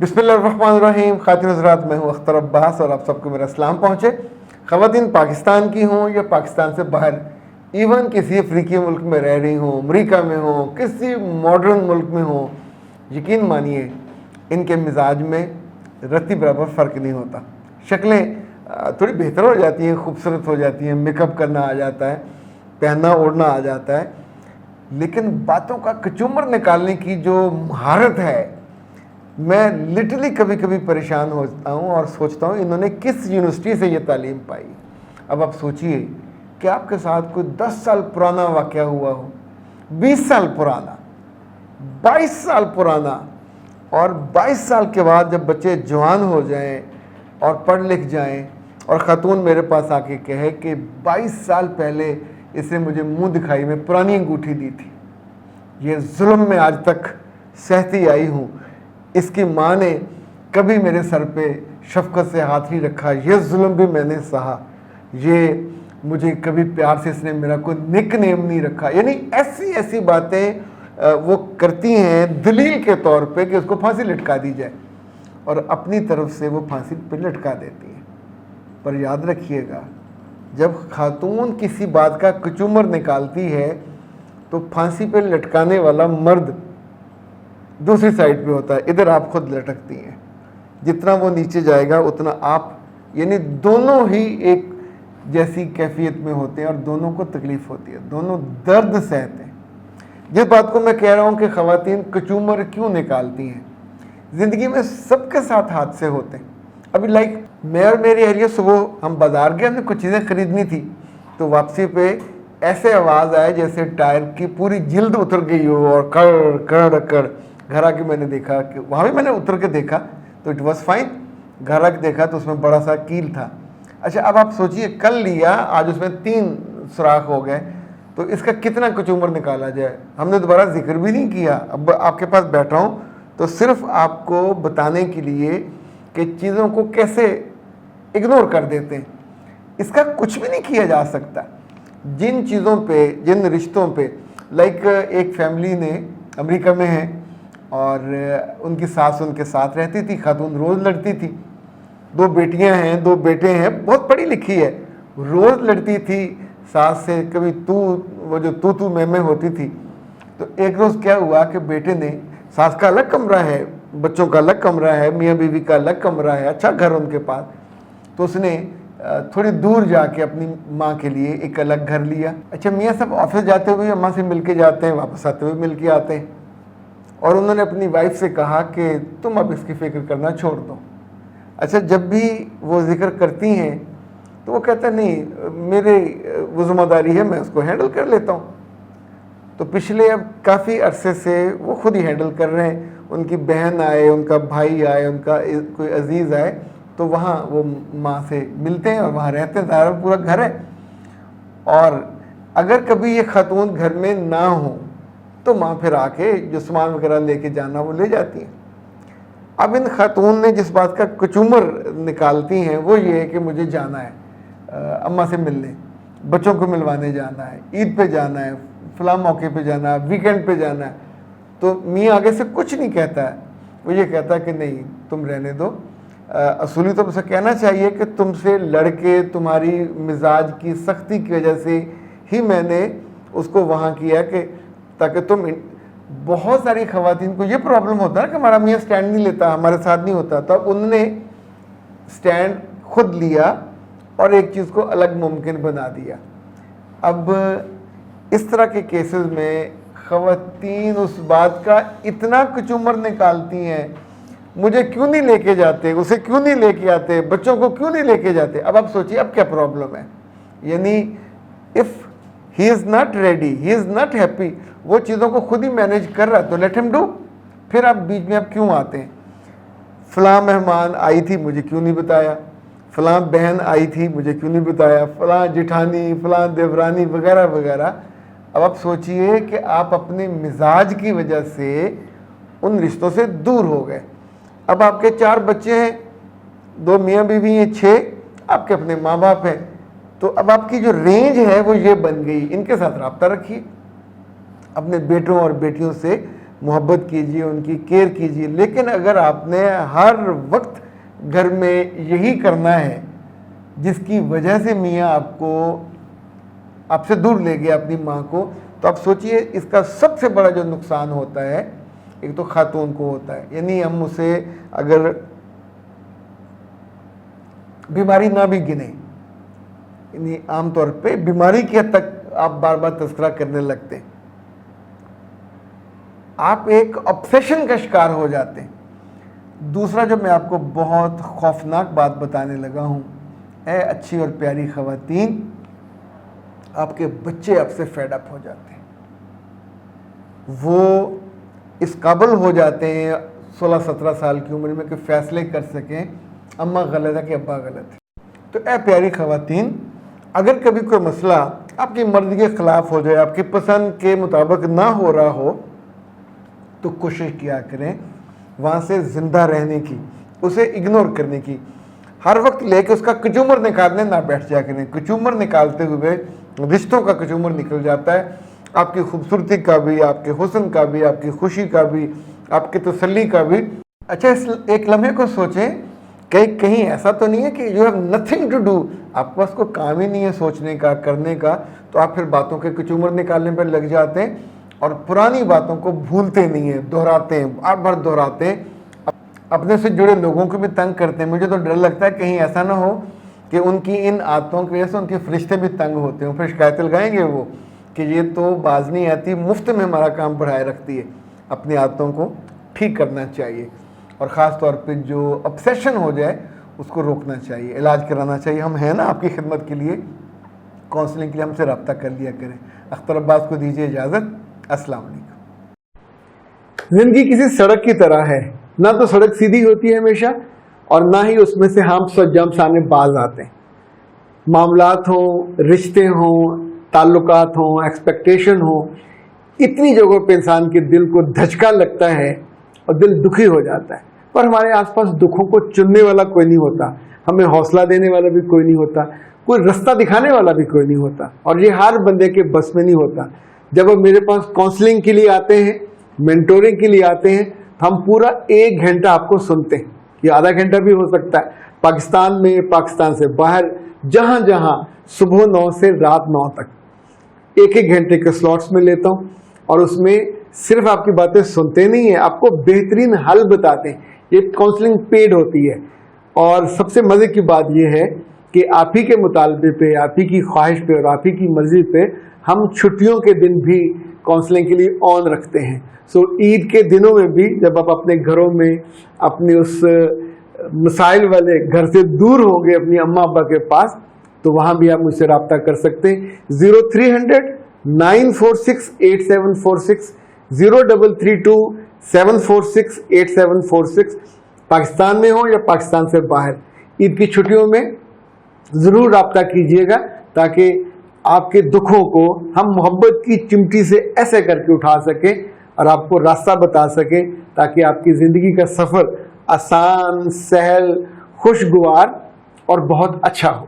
بسم اللہ الرحمن الرحیم. خواتین حضرات، میں ہوں اختر عباس اور آپ سب کو میرا سلام پہنچے. خواتین پاکستان کی ہوں یا پاکستان سے باہر، ایون کسی افریقی ملک میں رہ رہی ہوں، امریکہ میں ہوں، کسی ماڈرن ملک میں ہوں، یقین مانیے ان کے مزاج میں رتی برابر فرق نہیں ہوتا. شکلیں تھوڑی بہتر ہو جاتی ہیں، خوبصورت ہو جاتی ہیں، میک اپ کرنا آ جاتا ہے، پہننا اوڑھنا آ جاتا ہے، لیکن باتوں کا کچومر نکالنے کی جو مہارت ہے، میں لٹرلی کبھی کبھی پریشان ہوتا ہوں اور سوچتا ہوں انہوں نے کس یونیورسٹی سے یہ تعلیم پائی. اب آپ سوچئے کہ آپ کے ساتھ کوئی 10 سال پرانا واقعہ ہوا ہو، 20 سال پرانا، 22 سال پرانا، اور 22 سال کے بعد جب بچے جوان ہو جائیں اور پڑھ لکھ جائیں اور خاتون میرے پاس آ کے کہے کہ 22 سال پہلے اس نے مجھے منہ دکھائی میں پرانی انگوٹھی دی تھی، یہ ظلم میں آج تک سہتی آئی ہوں، اس کی ماں نے کبھی میرے سر پہ شفقت سے ہاتھ نہیں رکھا، یہ ظلم بھی میں نے سہا، یہ مجھے کبھی پیار سے اس نے میرا کوئی نک نیم نہیں رکھا. یعنی ایسی ایسی باتیں وہ کرتی ہیں دلیل کے طور پہ کہ اس کو پھانسی لٹکا دی جائے، اور اپنی طرف سے وہ پھانسی پہ لٹکا دیتی ہیں. پر یاد رکھیے گا، جب خاتون کسی بات کا کچومر نکالتی ہے تو پھانسی پہ لٹکانے والا مرد دوسری سائڈ پہ ہوتا ہے، ادھر آپ خود لٹکتی ہیں. جتنا وہ نیچے جائے گا اتنا آپ، یعنی دونوں ہی ایک جیسی کیفیت میں ہوتے ہیں اور دونوں کو تکلیف ہوتی ہے، دونوں درد سہتے ہیں. جس بات کو میں کہہ رہا ہوں کہ خواتین کچومر کیوں نکالتی ہیں، زندگی میں سب کے ساتھ حادثے ہوتے ہیں. ابھی میں اور میری اہلیہ صبح ہم بازار گئے، ہمیں کچھ چیزیں خریدنی تھی، تو واپسی پہ ایسے آواز آئے جیسے ٹائر کی پوری جلد اتر گئی ہو، اور کڑ کڑ کڑ. گھر آ کے میں نے دیکھا کہ وہاں بھی میں نے اتر کے دیکھا تو اٹ واز فائن. گھر آ کے دیکھا تو اس میں بڑا سا کیل تھا. اچھا اب آپ سوچئے، کل لیا، آج اس میں 3 سوراخ ہو گئے، تو اس کا کتنا کچومر نکالا جائے. ہم نے دوبارہ ذکر بھی نہیں کیا. اب آپ کے پاس بیٹھا ہوں تو صرف آپ کو بتانے کے لیے کہ چیزوں کو کیسے اگنور کر دیتے ہیں. اس کا کچھ بھی نہیں کیا جا سکتا. جن چیزوں پہ، جن رشتوں پہ، ایک فیملی نے امریکہ میں ہے اور ان کی ساس ان کے ساتھ رہتی تھی، خاتون روز لڑتی تھی. 2 بیٹیاں ہیں، 2 بیٹے ہیں، بہت پڑھی لکھی ہے، روز لڑتی تھی ساس سے. کبھی وہ جو تو میں ہوتی تھی. تو ایک روز کیا ہوا کہ بیٹے نے، ساس کا الگ کمرہ ہے، بچوں کا الگ کمرہ ہے، میاں بیوی کا الگ کمرہ ہے، اچھا گھر ان کے پاس، تو اس نے تھوڑی دور جا کے اپنی ماں کے لیے ایک الگ گھر لیا. اچھا میاں صاحب آفس جاتے ہوئے اماں سے مل کے جاتے ہیں، واپس آتے ہوئے مل کے آتے ہیں، اور انہوں نے اپنی وائف سے کہا کہ تم اب اس کی فکر کرنا چھوڑ دو. اچھا جب بھی وہ ذکر کرتی ہیں تو وہ کہتا ہے نہیں، میرے وہ ذمہ داری ہے، میں اس کو ہینڈل کر لیتا ہوں. تو پچھلے اب کافی عرصے سے وہ خود ہی ہینڈل کر رہے ہیں. ان کی بہن آئے، ان کا بھائی آئے، ان کا کوئی عزیز آئے تو وہاں وہ ماں سے ملتے ہیں اور وہاں رہتے ہیں، ظاہر پورا گھر ہے. اور اگر کبھی یہ خاتون گھر میں نہ ہوں تو ماں پھر آ کے جو سامان وغیرہ لے کے جانا وہ لے جاتی ہیں. اب ان خاتون نے جس بات کا کچومر نکالتی ہیں وہ یہ ہے کہ مجھے جانا ہے اماں سے ملنے، بچوں کو ملوانے جانا ہے، عید پہ جانا ہے، فلاں موقع پہ جانا ہے، ویکینڈ پہ جانا ہے. تو میاں آگے سے کچھ نہیں کہتا ہے، وہ یہ کہتا ہے کہ نہیں تم رہنے دو. اصولی تو اسے کہنا چاہیے کہ تم سے لڑ کے، تمہاری مزاج کی سختی کی وجہ سے ہی میں نے اس کو وہاں کیا کہ تاکہ تم. بہت ساری خواتین کو یہ پرابلم ہوتا ہے کہ ہمارا میاں سٹینڈ نہیں لیتا، ہمارے ساتھ نہیں ہوتا. تو اب انہوں نے سٹینڈ خود لیا اور ایک چیز کو الگ ممکن بنا دیا. اب اس طرح کے کیسز میں خواتین اس بات کا اتنا کچومر نکالتی ہیں، مجھے کیوں نہیں لے کے جاتے، اسے کیوں نہیں لے کے آتے، بچوں کو کیوں نہیں لے کے جاتے. اب آپ سوچیے اب کیا پرابلم ہے. یعنی if he is not ready, he is not happy، وہ چیزوں کو خود ہی مینیج کر رہا ہے تو لیٹ ہم ڈو. پھر آپ بیچ میں اب کیوں آتے ہیں؟ فلاں مہمان آئی تھی مجھے کیوں نہیں بتایا، فلاں بہن آئی تھی مجھے کیوں نہیں بتایا، فلاں جٹھانی، فلاں دیورانی وغیرہ وغیرہ. اب آپ سوچئے کہ آپ اپنے مزاج کی وجہ سے ان رشتوں سے دور ہو گئے. اب آپ کے 4 بچے ہیں، 2 میاں بیوی ہیں، 6 آپ کے اپنے ماں باپ ہیں. تو اب آپ کی جو رینج ہے وہ یہ بن گئی. ان کے ساتھ رابطہ رکھیے، اپنے بیٹوں اور بیٹیوں سے محبت کیجیے، ان کی کیئر کیجیے. لیکن اگر آپ نے ہر وقت گھر میں یہی کرنا ہے جس کی وجہ سے میاں آپ سے دور لے گیا اپنی ماں کو، تو آپ سوچئے اس کا سب سے بڑا جو نقصان ہوتا ہے ایک تو خاتون کو ہوتا ہے. یعنی ہم اسے اگر بیماری نہ بھی گنیں، یعنی عام طور پہ بیماری کی حد تک آپ بار بار تذکرہ کرنے لگتے ہیں، آپ ایک obsession کا شکار ہو جاتے ہیں. دوسرا جو میں آپ کو بہت خوفناک بات بتانے لگا ہوں، اے اچھی اور پیاری خواتین، آپ کے بچے آپ سے فیڈ اپ ہو جاتے ہیں. وہ اس قابل ہو جاتے ہیں 16-17 سال کی عمر میں کہ فیصلے کر سکیں اماں غلط ہے کہ ابا غلط ہے. تو اے پیاری خواتین، اگر کبھی کوئی مسئلہ آپ کی مرضی کے خلاف ہو جائے، آپ کی پسند کے مطابق نہ ہو رہا ہو، تو کوشش کیا کریں وہاں سے زندہ رہنے کی، اسے اگنور کرنے کی. ہر وقت لے کے اس کا کچومر نکالنے نہ بیٹھ جا کریں. کچومر نکالتے ہوئے رشتوں کا کچومر نکل جاتا ہے، آپ کی خوبصورتی کا بھی، آپ کے حسن کا بھی، آپ کی خوشی کا بھی، آپ کی تسلی کا بھی. اچھا، اس ایک لمحے کو سوچیں کہ کہیں ایسا تو نہیں ہے کہ you have nothing to do, آپ کے پاس کوئی کام ہی نہیں ہے سوچنے کا، کرنے کا، تو آپ پھر باتوں کے کچومر نکالنے پر لگ جاتے ہیں اور پرانی باتوں کو بھولتے نہیں ہیں، دہراتے ہیں، بار بار دہراتے ہیں، اپنے سے جڑے لوگوں کو بھی تنگ کرتے ہیں. مجھے تو ڈر لگتا ہے کہیں ایسا نہ ہو کہ ان کی ان عادتوں کی وجہ سے ان کے فرشتے بھی تنگ ہوتے ہیں، پھر شکایتیں لگائیں گے وہ کہ یہ تو باز نہیں آتی، مفت میں ہمارا کام بڑھائے رکھتی ہے. اپنی عادتوں کو ٹھیک کرنا چاہیے، اور خاص طور پہ جو obsession ہو جائے اس کو روکنا چاہیے، علاج کرانا چاہیے. ہم ہیں نا آپ کی خدمت کے لیے، کاؤنسلنگ کے لیے ہم سے رابطہ کر لیا کریں. اختر عباس کو دیجیے اجازت. السلام علیکم. زندگی کسی سڑک کی طرح ہے، نہ تو سڑک سیدھی ہوتی ہے ہمیشہ، اور نہ ہی اس میں سے ہمس اور جمپس آنے باز آتے ہیں. معاملات ہوں، رشتے ہوں، تعلقات ہوں، ایکسپیکٹیشن ہوں، اتنی جگہوں پہ انسان کے دل کو دھچکا لگتا ہے اور دل دکھی ہو جاتا ہے. پر ہمارے آس پاس دکھوں کو چننے والا کوئی نہیں ہوتا، ہمیں حوصلہ دینے والا بھی کوئی نہیں ہوتا، کوئی رستہ دکھانے والا بھی کوئی نہیں ہوتا، اور یہ ہر بندے کے بس میں نہیں ہوتا. جب وہ میرے پاس کاؤنسلنگ کے لیے آتے ہیں، مینٹورنگ کے لیے آتے ہیں، ہم پورا 1 گھنٹہ آپ کو سنتے ہیں، یہ آدھا گھنٹہ بھی ہو سکتا ہے. پاکستان میں، پاکستان سے باہر، جہاں جہاں صبح 9 سے رات 9 تک 1 گھنٹے کے سلاٹس میں لیتا ہوں، اور اس میں صرف آپ کی باتیں سنتے نہیں ہیں، آپ کو بہترین حل بتاتے ہیں. یہ کاؤنسلنگ پیڈ ہوتی ہے، اور سب سے مزے کی بات یہ ہے کہ آپ ہی کے مطالبے پہ، آپ ہی کی خواہش پہ اور آپ ہی کی مرضی پہ ہم چھٹیوں کے دن بھی کاؤنسلنگ کے لیے آن رکھتے ہیں. سو عید کے دنوں میں بھی جب آپ اپنے گھروں میں اپنے اس مسائل والے گھر سے دور ہوں گے اپنی اماں ابا کے پاس، تو وہاں بھی آپ مجھ سے رابطہ کر سکتے ہیں. 0300 946 8746 0332 746 8746. پاکستان میں ہو یا پاکستان سے باہر، عید کی چھٹیوں میں ضرور رابطہ کیجیے گا، تاکہ آپ کے دکھوں کو ہم محبت کی چمٹی سے ایسے کر کے اٹھا سکیں اور آپ کو راستہ بتا سکیں، تاکہ آپ کی زندگی کا سفر آسان، سہل، خوشگوار اور بہت اچھا ہو.